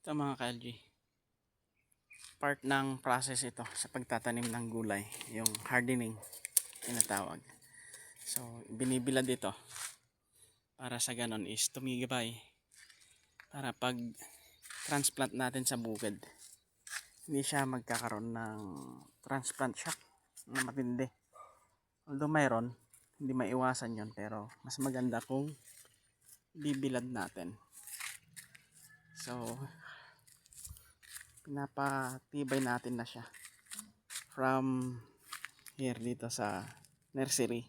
Ito mga ka-LG, part ng process ito sa pagtatanim ng gulay, yung hardening tinatawag. So binibilad ito para sa ganon is tumigibay, para pag transplant natin sa bukid hindi siya magkakaroon ng transplant shock na matindi. Although mayroon, hindi maiwasan yon, pero mas maganda kung bibilad natin. So pinapatibay natin na siya from here dito sa nursery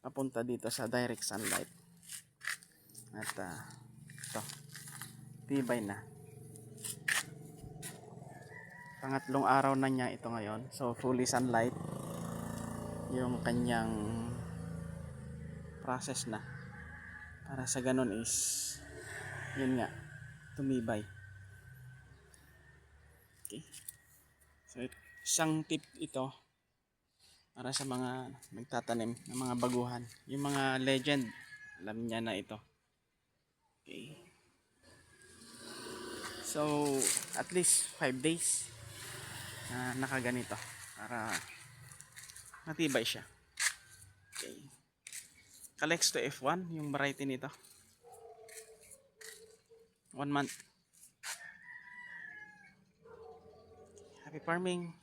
papunta dito sa direct sunlight. At ito, tibay na. Pangatlong araw na niya ito ngayon. So fully sunlight yung kanyang process na, para sa ganun is yun nga, tumibay. Okay. So isang tip ito para sa mga nagtatanim ng mga baguhan. Yung mga legend, alam niya na ito. Okay. So at least 5 days na nakaganito para matibay siya. Okay. Calex to F1 yung variety nito. 1 month. Happy farming!